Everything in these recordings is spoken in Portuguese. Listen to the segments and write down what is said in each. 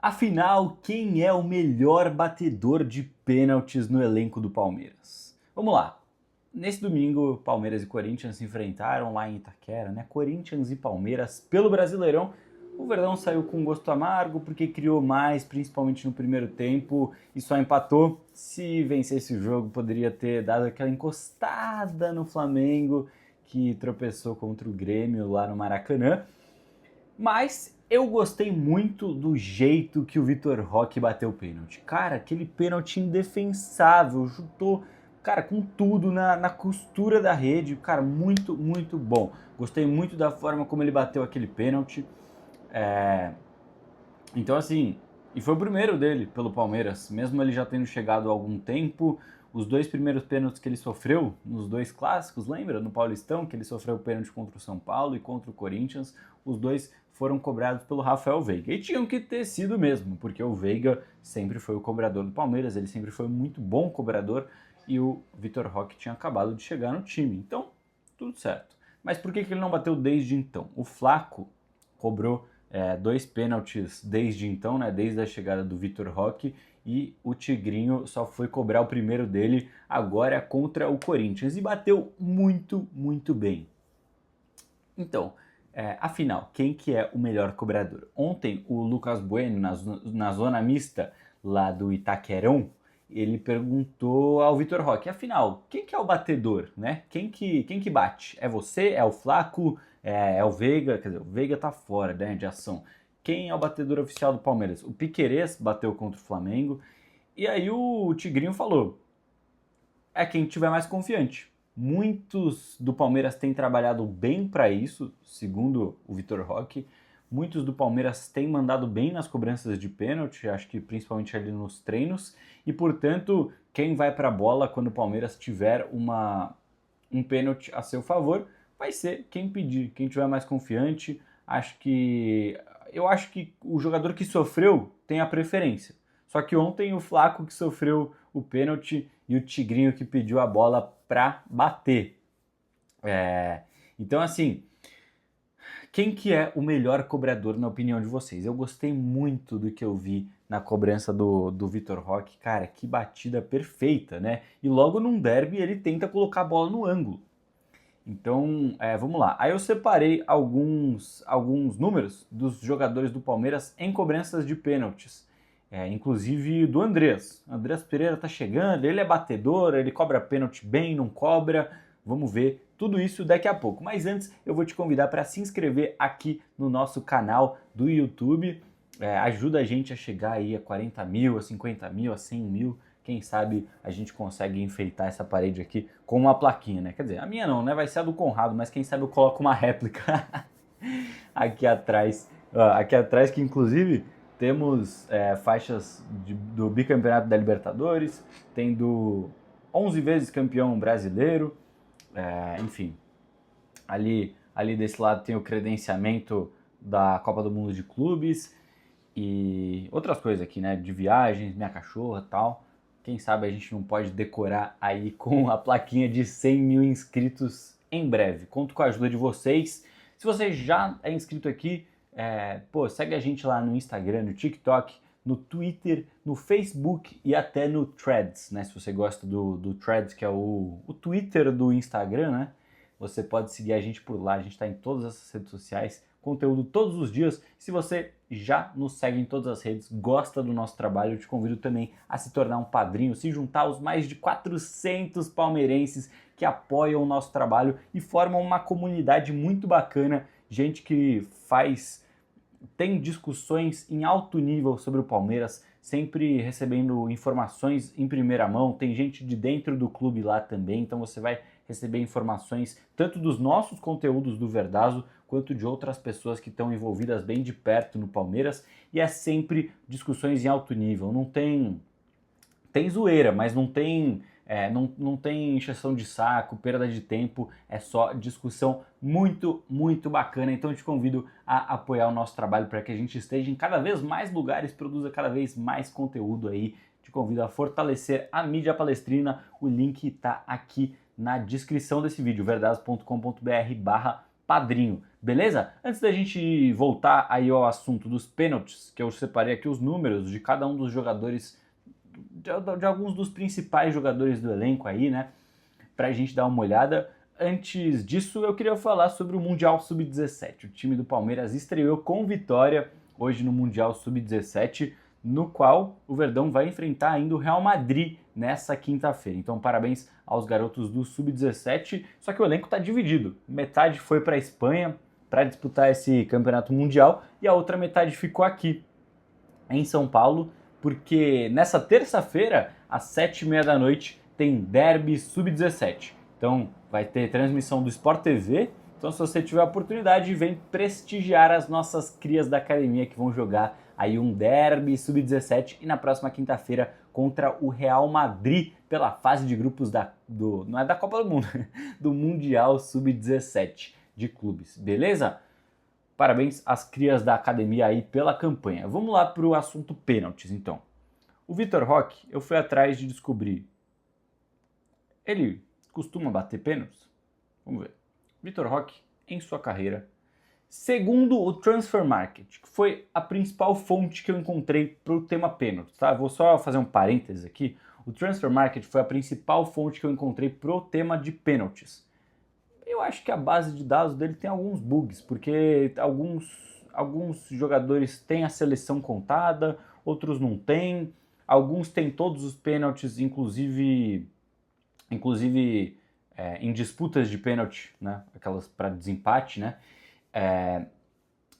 Afinal, quem é o melhor batedor de pênaltis no elenco do Palmeiras? Vamos lá. Nesse domingo, Palmeiras e Corinthians se enfrentaram lá em Itaquera, né? Corinthians e Palmeiras pelo Brasileirão. O Verdão saiu com gosto amargo porque criou mais, principalmente no primeiro tempo, e só empatou. Se vencesse o jogo, poderia ter dado aquela encostada no Flamengo, que tropeçou contra o Grêmio lá no Maracanã. Mas eu gostei muito do jeito que o Vitor Roque bateu o pênalti. Cara, aquele pênalti indefensável, chutou, cara, com tudo na costura da rede. Cara, muito, muito bom. Gostei muito da forma como ele bateu aquele pênalti. Então, assim, e foi o primeiro dele pelo Palmeiras, mesmo ele já tendo chegado há algum tempo. Os dois primeiros pênaltis que ele sofreu, nos dois clássicos, lembra? No Paulistão, que ele sofreu o pênalti contra o São Paulo e contra o Corinthians, os dois foram cobrados pelo Rafael Veiga. E tinham que ter sido mesmo, porque o Veiga sempre foi o cobrador do Palmeiras, ele sempre foi muito bom cobrador e o Vitor Roque tinha acabado de chegar no time. Então, tudo certo. Mas por que ele não bateu desde então? O Flaco cobrou dois pênaltis desde então, né, desde a chegada do Vitor Roque, e o Tigrinho só foi cobrar o primeiro dele agora contra o Corinthians e bateu muito, muito bem. Então, afinal, quem que é o melhor cobrador? Ontem o Lucas Bueno, na zona mista lá do Itaquerão, ele perguntou ao Vitor Roque, afinal, quem que é o batedor, né? Quem que bate? É você? É o Flaco? É o Veiga? Quer dizer, o Veiga tá fora, né, de ação. Quem é o batedor oficial do Palmeiras? O Piquerez bateu contra o Flamengo. E aí o Tigrinho falou, é quem tiver mais confiante. Muitos do Palmeiras têm trabalhado bem para isso, segundo o Vitor Roque. Muitos do Palmeiras têm mandado bem nas cobranças de pênalti, acho que principalmente ali nos treinos. E, portanto, quem vai para a bola quando o Palmeiras tiver um pênalti a seu favor vai ser quem pedir, quem tiver mais confiante. Eu acho que o jogador que sofreu tem a preferência. Só que ontem o Flaco que sofreu o pênalti e o Tigrinho que pediu a bola para bater. Então, assim, quem que é o melhor cobrador na opinião de vocês? Eu gostei muito do que eu vi na cobrança do Vitor Roque. Cara, que batida perfeita, né? E logo num derby ele tenta colocar a bola no ângulo. Então, vamos lá. Aí eu separei alguns números dos jogadores do Palmeiras em cobranças de pênaltis. Inclusive do Andrés. Andrés Pereira tá chegando, ele é batedor, ele cobra pênalti bem, não cobra. Vamos ver tudo isso daqui a pouco. Mas antes eu vou te convidar para se inscrever aqui no nosso canal do YouTube. Ajuda a gente a chegar aí a 40 mil, a 50 mil, a 100 mil. Quem sabe a gente consegue enfeitar essa parede aqui com uma plaquinha, né? Quer dizer, a minha não, né? Vai ser a do Conrado, mas quem sabe eu coloco uma réplica aqui atrás. Aqui atrás que inclusive temos faixas do bicampeonato da Libertadores, tem do 11 vezes campeão brasileiro, enfim. Ali desse lado tem o credenciamento da Copa do Mundo de Clubes e outras coisas aqui, né? De viagens, minha cachorra e tal. Quem sabe a gente não pode decorar aí com a plaquinha de 100 mil inscritos em breve. Conto com a ajuda de vocês. Se você já é inscrito aqui, segue a gente lá no Instagram, no TikTok, no Twitter, no Facebook e até no Threads, né? Se você gosta do Threads, que é o Twitter do Instagram, né? Você pode seguir a gente por lá, a gente está em todas essas redes sociais, conteúdo todos os dias. Se você já nos segue em todas as redes, gosta do nosso trabalho, eu te convido também a se tornar um padrinho, se juntar aos mais de 400 palmeirenses que apoiam o nosso trabalho e formam uma comunidade muito bacana, gente que tem discussões em alto nível sobre o Palmeiras, sempre recebendo informações em primeira mão, tem gente de dentro do clube lá também, então você vai receber informações tanto dos nossos conteúdos do Verdazo, quanto de outras pessoas que estão envolvidas bem de perto no Palmeiras, e é sempre discussões em alto nível, não tem zoeira, mas não tem encheção de saco, perda de tempo, é só discussão muito, muito bacana. Então eu te convido a apoiar o nosso trabalho para que a gente esteja em cada vez mais lugares, produza cada vez mais conteúdo aí. Te convido a fortalecer a mídia palestrina, o link está aqui na descrição desse vídeo, verdazo.com.br/padrinho. Beleza? Antes da gente voltar aí ao assunto dos pênaltis, que eu separei aqui os números de cada um dos jogadores, de alguns dos principais jogadores do elenco aí, né? Pra gente dar uma olhada. Antes disso, eu queria falar sobre o Mundial Sub-17. O time do Palmeiras estreou com vitória hoje no Mundial Sub-17, no qual o Verdão vai enfrentar ainda o Real Madrid nessa quinta-feira. Então, parabéns aos garotos do Sub-17. Só que o elenco está dividido. Metade foi para a Espanha para disputar esse campeonato mundial e a outra metade ficou aqui em São Paulo, porque nessa terça-feira, às 7h30 da noite, tem Derby Sub-17. Então, vai ter transmissão do Sport TV. Então, se você tiver a oportunidade, vem prestigiar as nossas crias da academia que vão jogar aí um Derby Sub-17 e na próxima quinta-feira contra o Real Madrid pela fase de grupos não é da Copa do Mundo, do Mundial Sub-17 de clubes, beleza? Parabéns às crias da academia aí pela campanha. Vamos lá para o assunto pênaltis, então. O Vitor Roque, eu fui atrás de descobrir. Ele costuma bater pênaltis? Vamos ver. Vitor Roque, em sua carreira, segundo o Transfer Market, que foi a principal fonte que eu encontrei para o tema pênaltis, tá? Vou só fazer um parênteses aqui. O Transfer Market foi a principal fonte que eu encontrei para o tema de pênaltis. Eu acho que a base de dados dele tem alguns bugs, porque alguns jogadores têm a seleção contada, outros não têm, alguns têm todos os pênaltis, inclusive em disputas de pênalti, né? Aquelas para desempate, né?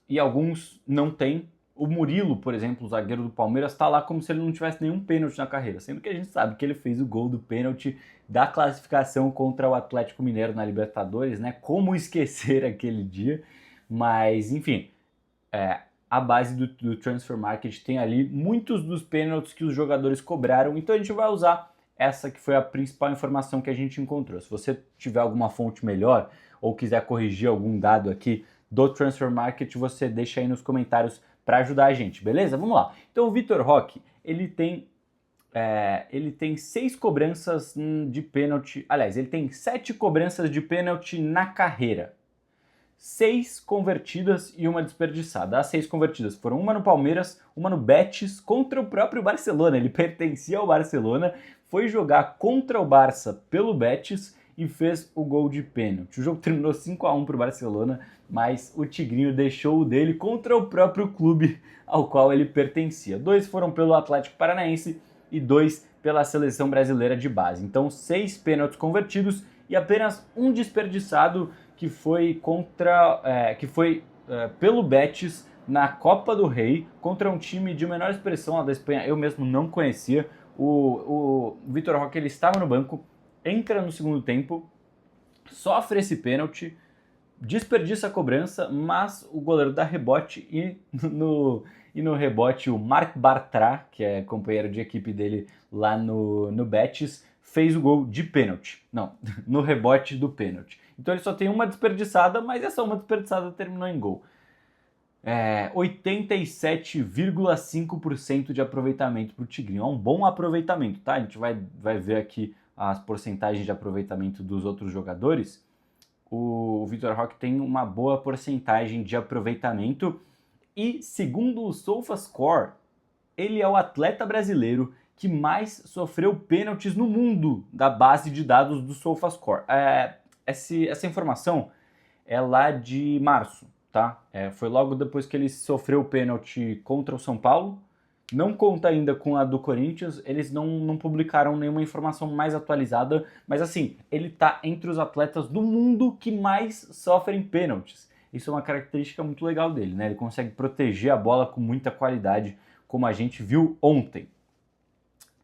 E alguns não têm. O Murilo, por exemplo, o zagueiro do Palmeiras, está lá como se ele não tivesse nenhum pênalti na carreira, sendo que a gente sabe que ele fez o gol do pênalti da classificação contra o Atlético Mineiro na Libertadores, né? Como esquecer aquele dia? Mas, enfim, a base do Transfer Market tem ali muitos dos pênaltis que os jogadores cobraram, então a gente vai usar essa que foi a principal informação que a gente encontrou. Se você tiver alguma fonte melhor ou quiser corrigir algum dado aqui do Transfer Market, você deixa aí nos comentários para ajudar a gente, beleza? Vamos lá. Então o Vitor Roque, ele tem 6 cobranças de pênalti, aliás, ele tem 7 cobranças de pênalti na carreira. 6 convertidas e uma desperdiçada. As 6 convertidas foram uma no Palmeiras, uma no Betis, contra o próprio Barcelona. Ele pertencia ao Barcelona, foi jogar contra o Barça pelo Betis e fez o gol de pênalti. O jogo terminou 5-1 para o Barcelona, mas o Tigrinho deixou o dele contra o próprio clube ao qual ele pertencia. 2 foram pelo Atlético Paranaense e 2 pela seleção brasileira de base. Então 6 pênaltis convertidos e apenas um desperdiçado que foi pelo Betis na Copa do Rei contra um time de menor expressão lá da Espanha. Eu mesmo não conhecia. O Vitor Roque, ele estava no banco, entra no segundo tempo, sofre esse pênalti, desperdiça a cobrança, mas o goleiro dá rebote e no rebote o Marc Bartra, que é companheiro de equipe dele lá no Betis, fez o gol de pênalti. Não, no rebote do pênalti. Então ele só tem uma desperdiçada, mas essa uma desperdiçada terminou em gol. 87,5% de aproveitamento para o Tigrinho. É um bom aproveitamento, tá? A gente vai ver aqui as porcentagens de aproveitamento dos outros jogadores. O Vitor Roque tem uma boa porcentagem de aproveitamento e, segundo o SofaScore, ele é o atleta brasileiro que mais sofreu pênaltis no mundo da base de dados do SofaScore. Essa informação é lá de março, tá? Foi logo depois que ele sofreu o pênalti contra o São Paulo. Não conta ainda com a do Corinthians, eles não publicaram nenhuma informação mais atualizada, mas assim, ele tá entre os atletas do mundo que mais sofrem pênaltis. Isso é uma característica muito legal dele, né? Ele consegue proteger a bola com muita qualidade, como a gente viu ontem.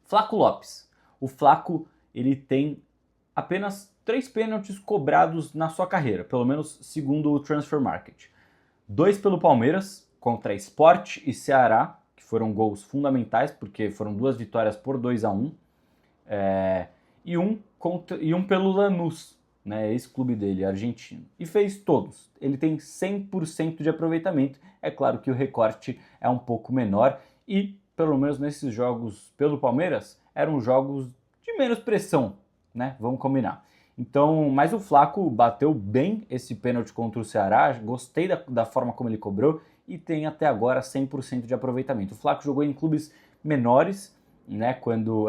Flaco Lopes. O Flaco, ele tem apenas 3 pênaltis cobrados na sua carreira, pelo menos segundo o Transfer Market. 2 pelo Palmeiras, contra Sport e Ceará, que foram gols fundamentais, porque foram 2 vitórias por 2-1. E um pelo Lanús, né, esse clube dele, argentino. E fez todos. Ele tem 100% de aproveitamento. É claro que o recorte é um pouco menor e, pelo menos nesses jogos pelo Palmeiras, eram jogos de menos pressão, né? Vamos combinar. Então, mas o Flaco bateu bem esse pênalti contra o Ceará, gostei da forma como ele cobrou e tem até agora 100% de aproveitamento. O Flaco jogou em clubes menores, né,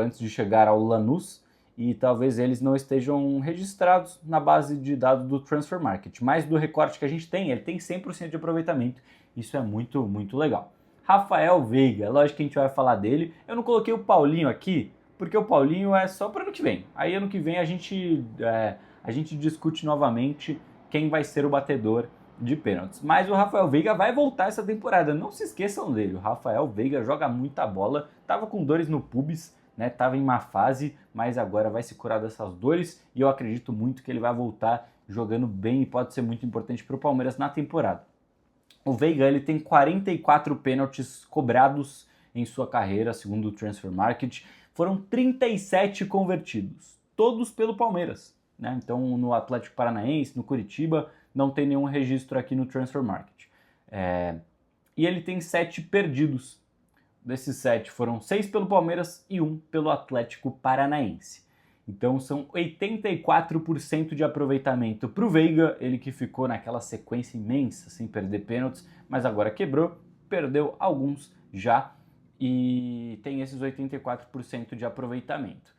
antes de chegar ao Lanús, e talvez eles não estejam registrados na base de dados do Transfer Market, mas do recorte que a gente tem, ele tem 100% de aproveitamento, isso é muito, muito legal. Rafael Veiga, lógico que a gente vai falar dele, eu não coloquei o Paulinho aqui, porque o Paulinho é só para ano que vem, aí ano que vem a gente discute novamente quem vai ser o batedor de pênaltis. Mas o Rafael Veiga vai voltar essa temporada, não se esqueçam dele. O Rafael Veiga joga muita bola, tava com dores no pubis, né? Tava em má fase, mas agora vai se curar dessas dores e eu acredito muito que ele vai voltar jogando bem e pode ser muito importante para o Palmeiras na temporada. O Veiga ele tem 44 pênaltis cobrados em sua carreira, segundo o Transfer Market. Foram 37 convertidos, todos pelo Palmeiras, né? Então no Atlético Paranaense, no Curitiba, não tem nenhum registro aqui no Transfer Market. E ele tem 7 perdidos. Desses 7 foram 6 pelo Palmeiras e 1 pelo Atlético Paranaense. Então são 84% de aproveitamento para o Veiga, ele que ficou naquela sequência imensa sem perder pênaltis, mas agora quebrou, perdeu alguns já e tem esses 84% de aproveitamento.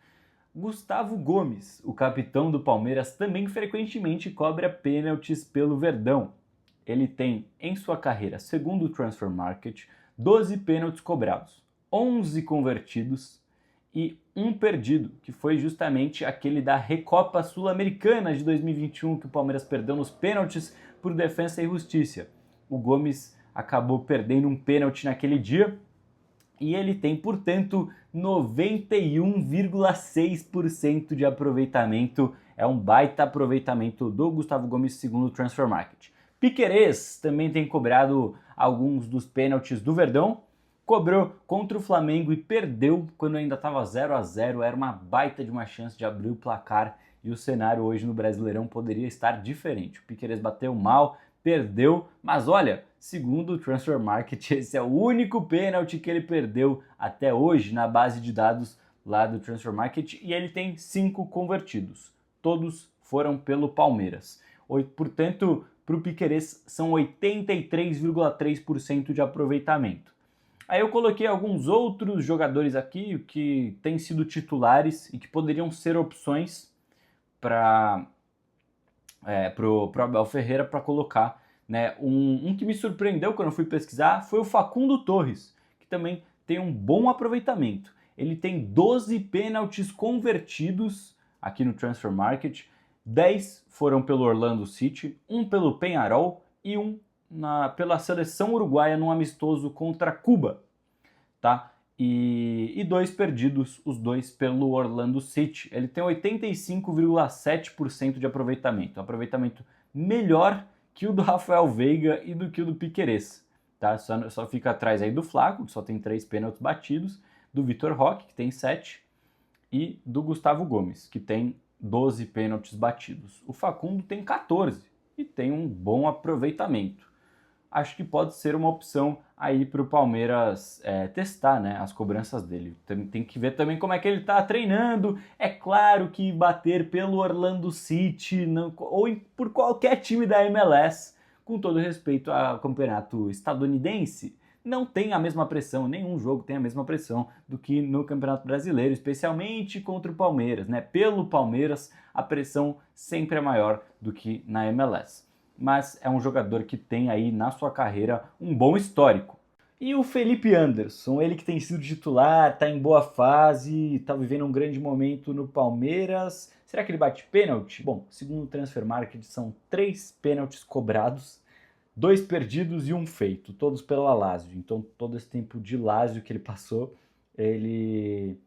Gustavo Gomes, o capitão do Palmeiras, também frequentemente cobra pênaltis pelo Verdão. Ele tem em sua carreira, segundo o Transfer Market, 12 pênaltis cobrados, 11 convertidos e 1 perdido, que foi justamente aquele da Recopa Sul-Americana de 2021, que o Palmeiras perdeu nos pênaltis por Defensa e Justiça. O Gomes acabou perdendo um pênalti naquele dia e ele tem, portanto, 91,6% de aproveitamento. É um baita aproveitamento do Gustavo Gomes, segundo o Transfer Market. Piquerez também tem cobrado alguns dos pênaltis do Verdão. Cobrou contra o Flamengo e perdeu quando ainda estava 0-0. Era uma baita de uma chance de abrir o placar e o cenário hoje no Brasileirão poderia estar diferente. O Piquerez bateu mal, perdeu, mas olha, segundo o Transfer Market, esse é o único pênalti que ele perdeu até hoje na base de dados lá do Transfer Market e ele tem 5 convertidos. Todos foram pelo Palmeiras. Portanto, para o Piquerez são 83,3% de aproveitamento. Aí eu coloquei alguns outros jogadores aqui que têm sido titulares e que poderiam ser opções para o Abel Ferreira para colocar, né? Um que me surpreendeu quando eu fui pesquisar foi o Facundo Torres, que também tem um bom aproveitamento. Ele tem 12 pênaltis convertidos aqui no Transfer Market, 10 foram pelo Orlando City, 1 pelo Peñarol e 1 pela seleção uruguaia num amistoso contra Cuba, tá? E 2 perdidos, os 2 pelo Orlando City. Ele tem 85,7% de aproveitamento. Um aproveitamento melhor que o do Rafael Veiga e do que o do Piquerez, tá? Só fica atrás aí do Flaco, que só tem 3 pênaltis batidos, do Vitor Roque, que tem 7, e do Gustavo Gomes, que tem 12 pênaltis batidos. O Facundo tem 14 e tem um bom aproveitamento. Acho que pode ser uma opção aí para o Palmeiras testar, né, as cobranças dele. Tem que ver também como é que ele está treinando. É claro que bater pelo Orlando City ou por qualquer time da MLS, com todo respeito ao campeonato estadunidense, não tem a mesma pressão, nenhum jogo tem a mesma pressão do que no Campeonato Brasileiro, especialmente contra o Palmeiras, né? Pelo Palmeiras, a pressão sempre é maior do que na MLS. Mas é um jogador que tem aí na sua carreira um bom histórico. E o Felipe Anderson, ele que tem sido titular, está em boa fase, está vivendo um grande momento no Palmeiras. Será que ele bate pênalti? Bom, segundo o Transfer Market, são 3 pênaltis cobrados, 2 perdidos e 1 feito, todos pela Lazio. Então, todo esse tempo de Lazio que ele passou, ele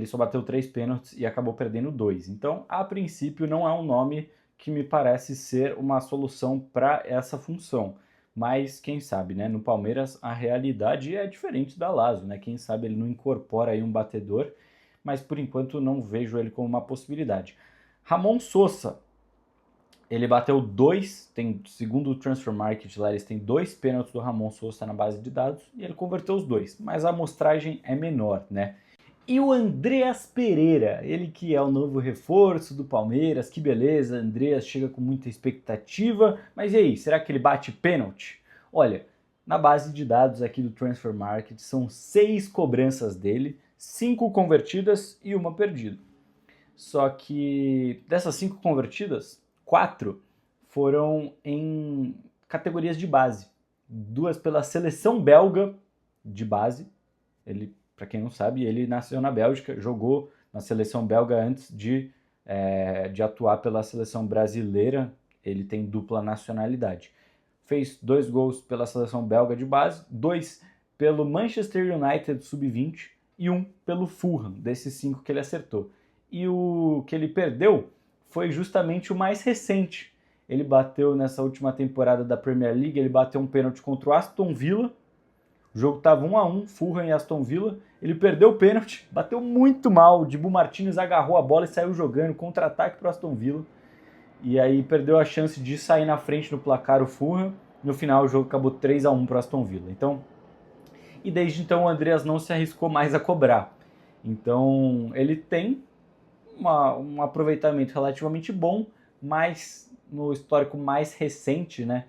só bateu 3 pênaltis e acabou perdendo 2. Então, a princípio, não é um nome que me parece ser uma solução para essa função. Mas, quem sabe, né? No Palmeiras, a realidade é diferente da Lazio, né? Quem sabe ele não incorpora aí um batedor, mas, por enquanto, não vejo ele como uma possibilidade. Ramon Sosa, ele bateu 2, segundo o Transfer Market lá, eles têm 2 pênaltis do Ramon Sosa na base de dados e ele converteu os 2, mas a amostragem é menor, né? E o Andreas Pereira, ele que é o novo reforço do Palmeiras, que beleza, Andreas chega com muita expectativa, mas e aí, será que ele bate pênalti? Olha, na base de dados aqui do Transfer Market são 6 cobranças dele, 5 convertidas e uma perdida. Só que dessas 5 convertidas, 4 foram em categorias de base. 2 pela seleção belga de base, ele, para quem não sabe, ele nasceu na Bélgica, jogou na seleção belga antes de atuar pela seleção brasileira, ele tem dupla nacionalidade. Fez 2 gols pela seleção belga de base, 2 pelo Manchester United sub-20 e 1 pelo Fulham, desses 5 que ele acertou. E o que ele perdeu foi justamente o mais recente. Ele bateu nessa última temporada da Premier League, ele bateu um pênalti contra o Aston Villa. O jogo estava 1-1, Fulham e Aston Villa. Ele perdeu o pênalti, bateu muito mal. O Dibu Martínez agarrou a bola e saiu jogando, contra-ataque para o Aston Villa. E aí perdeu a chance de sair na frente no placar o Fulham. No final o jogo acabou 3-1 para o Aston Villa. Então, e desde então o Andreas não se arriscou mais a cobrar. Então ele tem um aproveitamento relativamente bom, mas no histórico mais recente, né,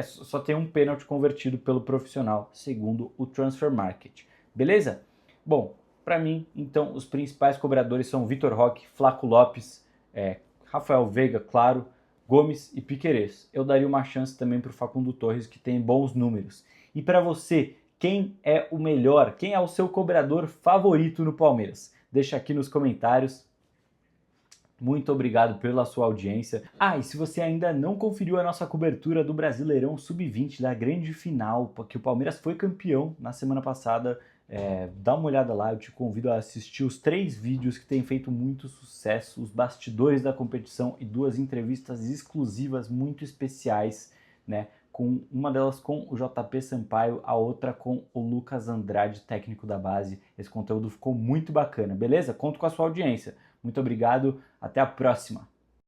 só tem um pênalti convertido pelo profissional, segundo o Transfer Market. Beleza? Bom, para mim, então, os principais cobradores são Vitor Roque, Flaco Lopes, Rafael Veiga, claro, Gomes e Piquerez. Eu daria uma chance também para o Facundo Torres, que tem bons números. E para você, quem é o melhor? Quem é o seu cobrador favorito no Palmeiras? Deixa aqui nos comentários. Muito obrigado pela sua audiência. E se você ainda não conferiu a nossa cobertura do Brasileirão Sub-20, da grande final, que o Palmeiras foi campeão na semana passada, dá uma olhada lá, eu te convido a assistir os 3 vídeos que têm feito muito sucesso, os bastidores da competição e 2 entrevistas exclusivas muito especiais, né? Uma delas com o JP Sampaio, a outra com o Lucas Andrade, técnico da base. Esse conteúdo ficou muito bacana, beleza? Conto com a sua audiência. Muito obrigado, até a próxima!